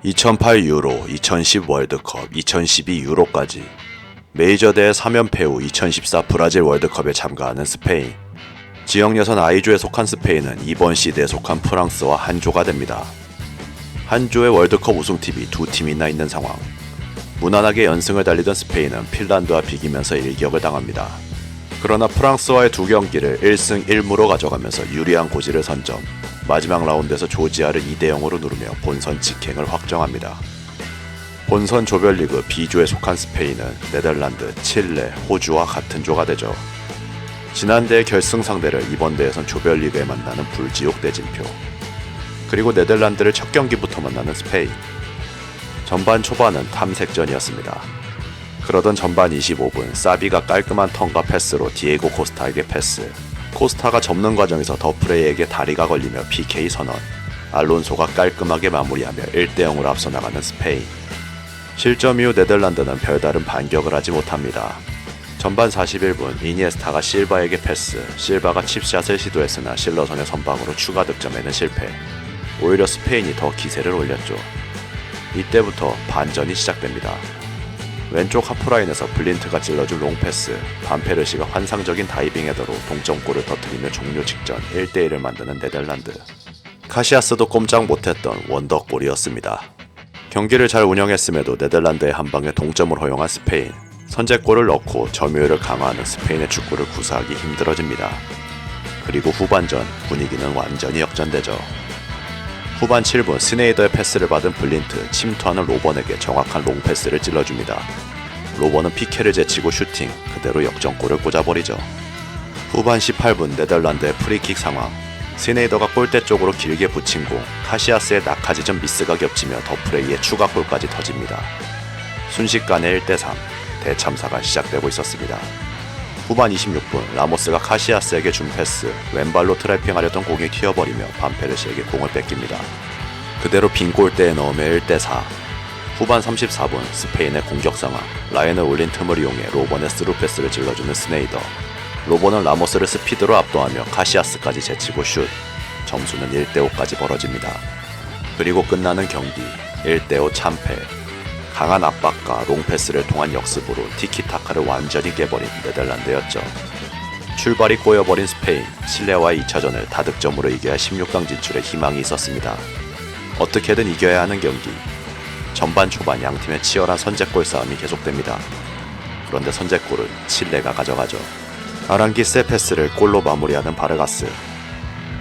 2008 유로, 2010 월드컵, 2012 유로까지 메이저 대회 3연패 후 2014 브라질 월드컵에 참가하는 스페인. 지역 예선 I조에 속한 스페인은 이번 시드에 속한 프랑스와 한 조가 됩니다. 한 조의 월드컵 우승팀이 두 팀이나 있는 상황. 무난하게 연승을 달리던 스페인은 핀란드와 비기면서 일격을 당합니다. 그러나 프랑스와의 두 경기를 1승 1무로 가져가면서 유리한 고지를 선점, 마지막 라운드에서 조지아를 2대0으로 누르며 본선 직행을 확정합니다. 본선 조별리그 B조에 속한 스페인은 네덜란드, 칠레, 호주와 같은 조가 되죠. 지난 대회 결승 상대를 이번 대회에선 조별리그에 만나는 불지옥 대진표. 그리고 네덜란드를 첫 경기부터 만나는 스페인. 전반 초반은 탐색전이었습니다. 그러던 전반 25분 사비가 깔끔한 턴과 패스로 디에고 코스타에게 패스. 코스타가 접는 과정에서 더프레이에게 다리가 걸리며 PK 선언. 알론소가 깔끔하게 마무리하며 1대0으로 앞서 나가는 스페인. 실점 이후 네덜란드는 별다른 반격을 하지 못합니다. 전반 41분 이니에스타가 실바에게 패스, 실바가 칩샷을 시도했으나 실러선의 선방으로 추가 득점에는 실패. 오히려 스페인이 더 기세를 올렸죠. 이때부터 반전이 시작됩니다. 왼쪽 하프라인에서 블린트가 찔러준 롱패스, 반페르시가 환상적인 다이빙 헤더로 동점골을 터뜨리며 종료 직전 1대1을 만드는 네덜란드. 카시아스도 꼼짝 못했던 원더골이었습니다. 경기를 잘 운영했음에도 네덜란드의 한방에 동점을 허용한 스페인. 선제골을 넣고 점유율을 강화하는 스페인의 축구를 구사하기 힘들어집니다. 그리고 후반전 분위기는 완전히 역전되죠. 후반 7분 스네이더의 패스를 받은 블린트, 침투하는 로번에게 정확한 롱패스를 찔러줍니다. 로번은 피케를 제치고 슈팅, 그대로 역전골을 꽂아버리죠. 후반 18분 네덜란드의 프리킥 상황. 스네이더가 골대 쪽으로 길게 붙인 공, 카시아스의 낙하지점 미스가 겹치며 더프레이의 추가골까지 터집니다. 순식간에 1대3, 대참사가 시작되고 있었습니다. 후반 26분 라모스가 카시아스에게 준 패스, 왼발로 트래핑하려던 공이 튀어버리며 반페르시에게 공을 뺏깁니다. 그대로 빈 골대에 넣으며 1대4. 후반 34분 스페인의 공격 상황. 라인을 올린 틈을 이용해 로번의 스루 패스를 질러주는 스네이더. 로번은 라모스를 스피드로 압도하며 카시아스까지 제치고 슛. 점수는 1대5까지 벌어집니다. 그리고 끝나는 경기 1대5 참패. 강한 압박과 롱패스를 통한 역습으로 티키타카를 완전히 깨버린 네덜란드였죠. 출발이 꼬여버린 스페인, 칠레와의 2차전을 다득점으로 이겨야 16강 진출에 희망이 있었습니다. 어떻게든 이겨야 하는 경기. 전반 초반 양팀의 치열한 선제골 싸움이 계속됩니다. 그런데 선제골은 칠레가 가져가죠. 아랑기스의 패스를 골로 마무리하는 바르가스.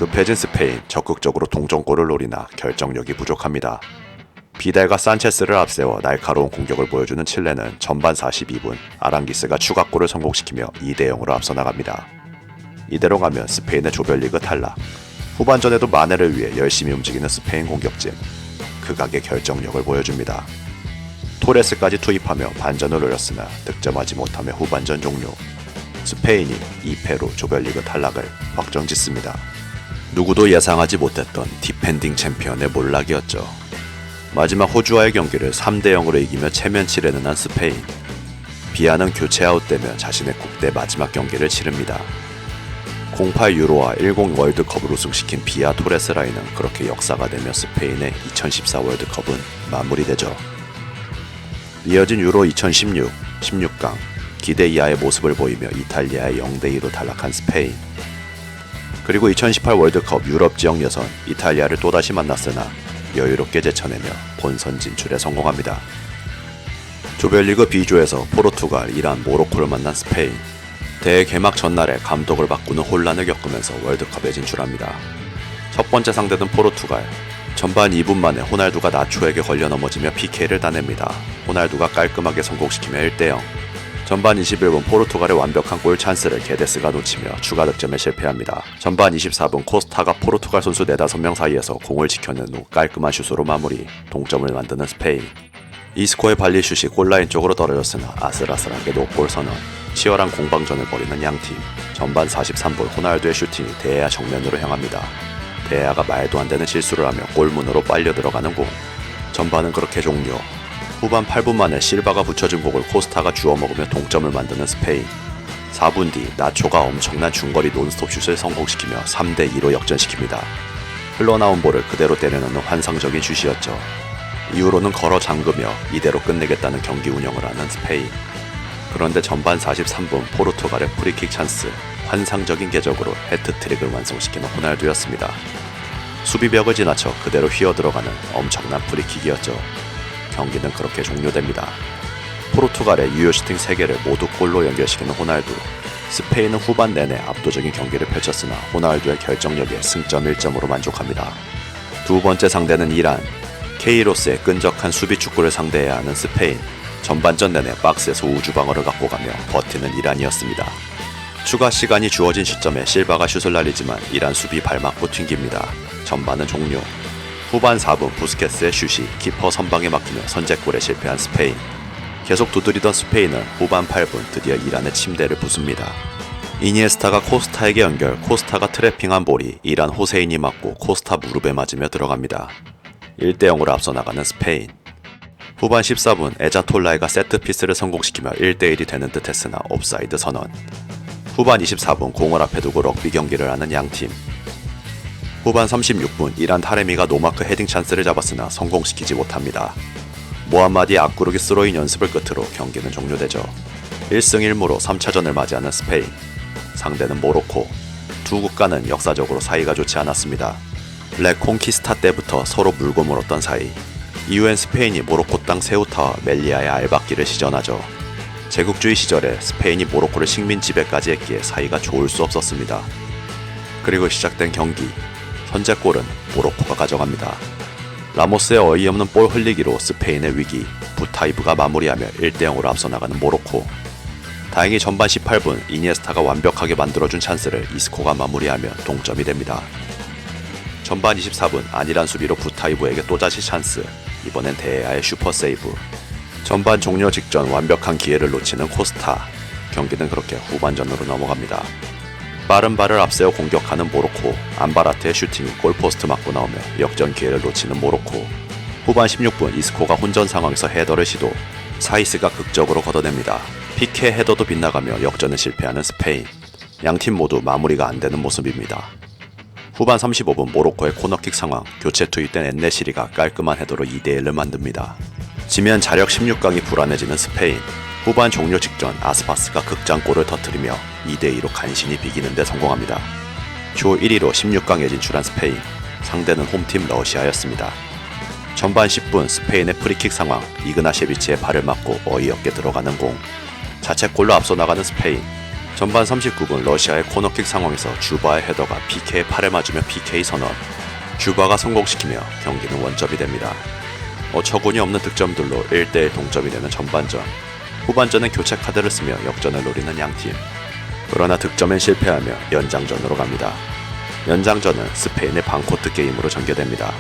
급해진 스페인, 적극적으로 동점골을 노리나 결정력이 부족합니다. 비달과 산체스를 앞세워 날카로운 공격을 보여주는 칠레는 전반 42분 아랑기스가 추가골을 성공시키며 2대0으로 앞서 나갑니다. 이대로 가면 스페인의 조별리그 탈락. 후반전에도 마네를 위해 열심히 움직이는 스페인 공격진. 극악의 결정력을 보여줍니다. 토레스까지 투입하며 반전을 노렸으나 득점하지 못하며 후반전 종료. 스페인이 2패로 조별리그 탈락을 확정짓습니다. 누구도 예상하지 못했던 디펜딩 챔피언의 몰락이었죠. 마지막 호주와의 경기를 3대0으로 이기며 체면치레는 한 스페인. 비아는 교체 아웃되며 자신의 국대 마지막 경기를 치릅니다. 08 유로와 10 월드컵을 우승시킨 비아 토레스 라인은 그렇게 역사가 되며 스페인의 2014 월드컵은 마무리되죠. 이어진 유로 2016, 16강 기대 이하의 모습을 보이며 이탈리아의 0대2로 탈락한 스페인. 그리고 2018 월드컵 유럽 지역 예선 이탈리아를 또다시 만났으나 여유롭게 제쳐내며 본선 진출에 성공합니다. 조별리그 B조에서 포르투갈, 이란, 모로코를 만난 스페인. 대회 개막 전날에 감독을 바꾸는 혼란을 겪으면서 월드컵에 진출합니다. 첫 번째 상대는 포르투갈. 전반 2분 만에 호날두가 나초에게 걸려 넘어지며 PK를 따냅니다. 호날두가 깔끔하게 성공시키며 1대0. 전반 21분 포르투갈의 완벽한 골 찬스를 게데스가 놓치며 추가 득점에 실패합니다. 전반 24분 코스타가 포르투갈 선수 4-5명 사이에서 공을 지켜낸 후 깔끔한 슛으로 마무리, 동점을 만드는 스페인. 이스코의 발리슛이 골라인 쪽으로 떨어졌으나 아슬아슬하게 노골 선언. 치열한 공방전을 벌이는 양팀. 전반 43분 호날두의 슈팅이 데헤아 정면으로 향합니다. 데헤아가 말도 안 되는 실수를 하며 골문으로 빨려 들어가는 공. 전반은 그렇게 종료. 후반 8분 만에 실바가 붙여준 공을 코스타가 주워먹으며 동점을 만드는 스페인. 4분 뒤 나초가 엄청난 중거리 논스톱 슛을 성공시키며 3대2로 역전시킵니다. 흘러나온 볼을 그대로 때려넣는 환상적인 슛이었죠. 이후로는 걸어 잠그며 이대로 끝내겠다는 경기 운영을 하는 스페인. 그런데 전반 43분 포르투갈의 프리킥 찬스, 환상적인 궤적으로 해트트릭을 완성시키는 호날두였습니다. 수비벽을 지나쳐 그대로 휘어들어가는 엄청난 프리킥이었죠. 경기는 그렇게 종료됩니다. 포르투갈의 유효 슈팅 3개를 모두 골로 연결시키는 호날두. 스페인은 후반 내내 압도적인 경기를 펼쳤으나 호날두의 결정력에 승점 1점으로 만족합니다. 두 번째 상대는 이란. 케이로스의 끈적한 수비 축구를 상대해야 하는 스페인. 전반전 내내 박스에서 우주방어를 갖고 가며 버티는 이란이었습니다. 추가 시간이 주어진 시점에 실바가 슛을 날리지만 이란 수비 발맞고 튕깁니다. 전반은 종료. 후반 4분 부스케스의 슛이 키퍼 선방에 막히며 선제골에 실패한 스페인. 계속 두드리던 스페인은 후반 8분 드디어 이란의 침대를 부숩니다. 이니에스타가 코스타에게 연결, 코스타가 트래핑한 볼이 이란 호세인이 맞고 코스타 무릎에 맞으며 들어갑니다. 1대0으로 앞서 나가는 스페인. 후반 14분 에자톨라이가 세트피스를 성공시키며 1대1이 되는 듯 했으나 옵사이드 선언. 후반 24분 공을 앞에 두고 럭비 경기를 하는 양팀. 후반 36분 이란 타레미가 노마크 헤딩 찬스를 잡았으나 성공시키지 못합니다. 모함마디 앞구르기 스로인 연습을 끝으로 경기는 종료되죠. 1승 1무로 3차전을 맞이하는 스페인. 상대는 모로코. 두 국가는 역사적으로 사이가 좋지 않았습니다. 레콩키스타 때부터 서로 물고 물었던 사이. 이후엔 스페인이 모로코 땅 세우타와 멜리아의 알박기를 시전하죠. 제국주의 시절에 스페인이 모로코를 식민 지배까지 했기에 사이가 좋을 수 없었습니다. 그리고 시작된 경기. 선제골은 모로코가 가져갑니다. 라모스의 어이없는 볼 흘리기로 스페인의 위기, 부타이브가 마무리하며 1대0으로 앞서 나가는 모로코. 다행히 전반 18분 이니에스타가 완벽하게 만들어준 찬스를 이스코가 마무리하며 동점이 됩니다. 전반 24분 안일한 수비로 부타이브에게 또다시 찬스, 이번엔 데에아의 슈퍼세이브. 전반 종료 직전 완벽한 기회를 놓치는 코스타. 경기는 그렇게 후반전으로 넘어갑니다. 빠른 발을 앞세워 공격하는 모로코. 안바라트의 슈팅이 골포스트 맞고 나오며 역전 기회를 놓치는 모로코. 후반 16분 이스코가 혼전 상황에서 헤더를 시도. 사이스가 극적으로 걷어냅니다. 피케 헤더도 빗나가며 역전을 실패하는 스페인. 양팀 모두 마무리가 안되는 모습입니다. 후반 35분 모로코의 코너킥 상황. 교체 투입된 엔네시리가 깔끔한 헤더로 2대1을 만듭니다. 지면 자력 16강이 불안해지는 스페인. 후반 종료 직전 아스파스가 극장골을 터뜨리며 2대2로 간신히 비기는 데 성공합니다. 조 1위로 16강에 진출한 스페인. 상대는 홈팀 러시아였습니다. 전반 10분 스페인의 프리킥 상황. 이그나셰비치의 발을 맞고 어이없게 들어가는 공. 자책골로 앞서 나가는 스페인. 전반 39분 러시아의 코너킥 상황에서 주바의 헤더가 PK의 팔에 맞으며 PK 선언. 주바가 성공시키며 경기는 원점이 됩니다. 어처구니 없는 득점들로 1대1 동점이 되는 전반전. 후반전은 교체 카드를 쓰며 역전을 노리는 양팀. 그러나 득점엔 실패하며 연장전으로 갑니다. 연장전은 스페인의 방코트 게임으로 전개됩니다.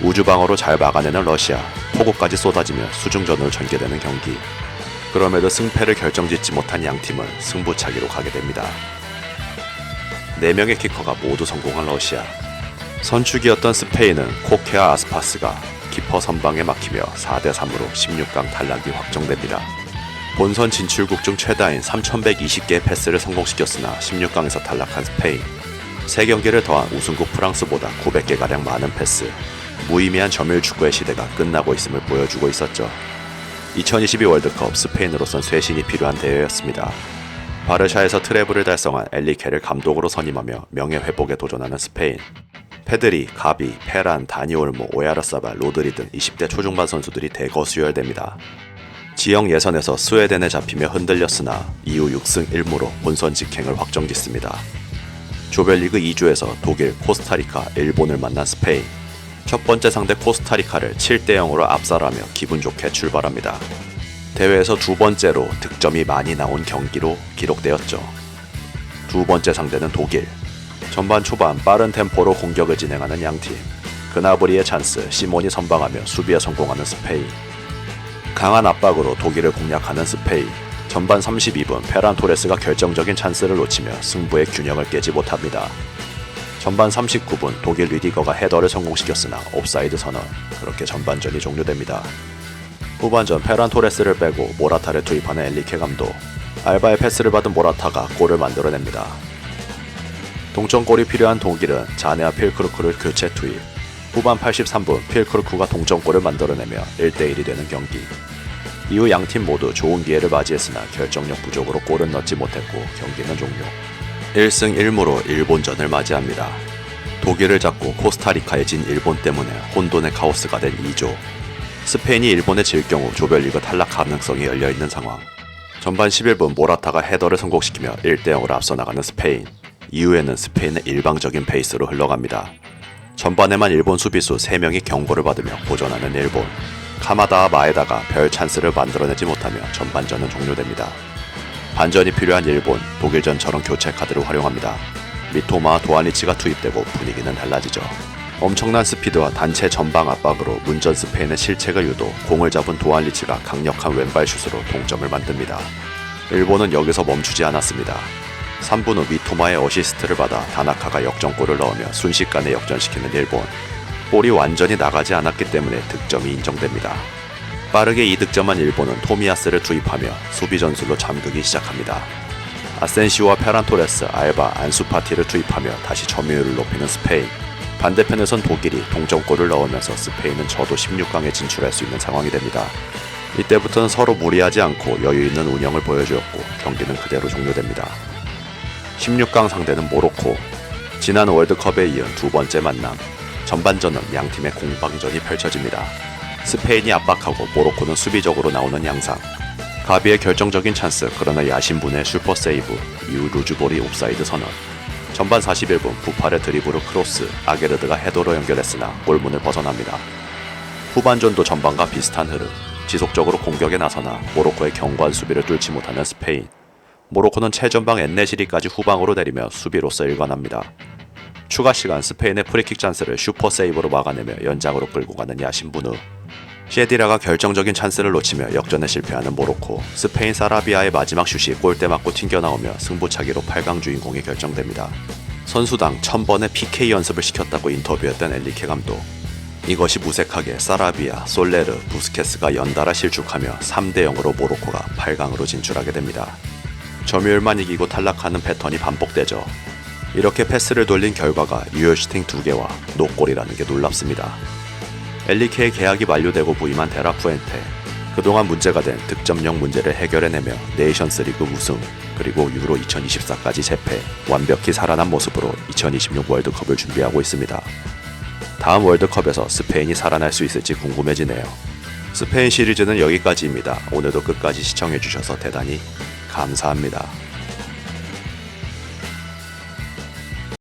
우주방어로 잘 막아내는 러시아, 포고까지 쏟아지며 수중전으로 전개되는 경기. 그럼에도 승패를 결정짓지 못한 양팀은 승부차기로 가게 됩니다. 4명의 키커가 모두 성공한 러시아. 선축이었던 스페인은 코케와 아스파스가 키퍼 선방에 막히며 4대3으로 16강 탈락이 확정됩니다. 본선 진출국 중 최다인 3120개의 패스를 성공시켰으나 16강에서 탈락한 스페인. 3경기를 더한 우승국 프랑스보다 900개가량 많은 패스. 무의미한 점유율 축구의 시대가 끝나고 있음을 보여주고 있었죠. 2022 월드컵 스페인으로선 쇄신이 필요한 대회였습니다. 바르샤에서 트래블을 달성한 엘리케를 감독으로 선임하며 명예회복에 도전하는 스페인. 페드리, 가비, 페란, 다니올모, 오야르사발, 로드리 등 20대 초중반 선수들이 대거 수혈됩니다. 지역 예선에서 스웨덴에 잡히며 흔들렸으나 이후 6승 1무로 본선 직행을 확정짓습니다. 조별리그 2주에서 독일, 코스타리카, 일본을 만난 스페인. 첫 번째 상대 코스타리카를 7대0으로 압살하며 기분 좋게 출발합니다. 대회에서 두 번째로 득점이 많이 나온 경기로 기록되었죠. 두 번째 상대는 독일. 전반 초반 빠른 템포로 공격을 진행하는 양팀. 그나브리의 찬스, 시몬이 선방하며 수비에 성공하는 스페인. 강한 압박으로 독일을 공략하는 스페인. 전반 32분 페란 토레스가 결정적인 찬스를 놓치며 승부의 균형을 깨지 못합니다. 전반 39분 독일 리디거가 헤더를 성공시켰으나 옵사이드 선언. 그렇게 전반전이 종료됩니다. 후반전 페란 토레스를 빼고 모라타를 투입하는 엘리케 감독. 알바의 패스를 받은 모라타가 골을 만들어냅니다. 동점골이 필요한 독일은 자네와 필크루크를 교체 투입. 후반 83분 필크루크가 동점골을 만들어내며 1대1이 되는 경기. 이후 양팀 모두 좋은 기회를 맞이했으나 결정력 부족으로 골은 넣지 못했고 경기는 종료. 1승 1무로 일본전을 맞이합니다. 독일을 잡고 코스타리카에 진 일본 때문에 혼돈의 카오스가 된 2조. 스페인이 일본에 질 경우 조별리그 탈락 가능성이 열려있는 상황. 전반 11분 모라타가 헤더를 성공시키며 1대0으로 앞서 나가는 스페인. 이후에는 스페인의 일방적인 페이스로 흘러갑니다. 전반에만 일본 수비수 3명이 경고를 받으며 고전하는 일본. 카마다와 마에다가 별 찬스를 만들어내지 못하며 전반전은 종료됩니다. 반전이 필요한 일본, 독일전처럼 교체 카드를 활용합니다. 미토마와 도아니치가 투입되고 분위기는 달라지죠. 엄청난 스피드와 단체 전방 압박으로 문전 스페인의 실책을 유도, 공을 잡은 도안리치가 강력한 왼발 슛으로 동점을 만듭니다. 일본은 여기서 멈추지 않았습니다. 3분 후 미토마의 어시스트를 받아 다나카가 역전골을 넣으며 순식간에 역전시키는 일본. 볼이 완전히 나가지 않았기 때문에 득점이 인정됩니다. 빠르게 이득점한 일본은 토미야스를 투입하며 수비 전술로 잠그기 시작합니다. 아센시오와 페란토레스, 알바, 안수파티를 투입하며 다시 점유율을 높이는 스페인. 반대편에선 독일이 동점골을 넣으면서 스페인은 저도 16강에 진출할 수 있는 상황이 됩니다. 이때부터는 서로 무리하지 않고 여유 있는 운영을 보여주었고 경기는 그대로 종료됩니다. 16강 상대는 모로코. 지난 월드컵에 이은 두 번째 만남. 전반전은 양팀의 공방전이 펼쳐집니다. 스페인이 압박하고 모로코는 수비적으로 나오는 양상. 가비의 결정적인 찬스, 그러나 야신분의 슈퍼 세이브, 이후 루즈볼이 옵사이드 선언. 전반 41분 부팔의 드리블로 크로스, 아게르드가 헤더로 연결했으나 골문을 벗어납니다. 후반전도 전반과 비슷한 흐름. 지속적으로 공격에 나서나 모로코의 견고한 수비를 뚫지 못하는 스페인. 모로코는 최전방 엔네시리까지 후방으로 내리며 수비로서 일관합니다. 추가 시간 스페인의 프리킥 찬스를 슈퍼 세이브로 막아내며 연장으로 끌고 가는 야신부누. 셰디라가 결정적인 찬스를 놓치며 역전에 실패하는 모로코. 스페인 사라비아의 마지막 슛이 골대 맞고 튕겨나오며 승부차기로 8강 주인공이 결정됩니다. 선수당 1000번의 PK 연습을 시켰다고 인터뷰했던 엘리케 감독. 이것이 무색하게 사라비아, 솔레르, 부스케스가 연달아 실축하며 3대0으로 모로코가 8강으로 진출하게 됩니다. 점유율만 이기고 탈락하는 패턴이 반복되죠. 이렇게 패스를 돌린 결과가 유효슈팅 2개와 노골이라는 게 놀랍습니다. 엘리케의 계약이 만료되고 부임한 데라푸엔테. 그동안 문제가 된 득점력 문제를 해결해내며 네이션스리그 우승, 그리고 유로 2024까지 재패, 완벽히 살아난 모습으로 2026 월드컵을 준비하고 있습니다. 다음 월드컵에서 스페인이 살아날 수 있을지 궁금해지네요. 스페인 시리즈는 여기까지입니다. 오늘도 끝까지 시청해주셔서 대단히 감사합니다.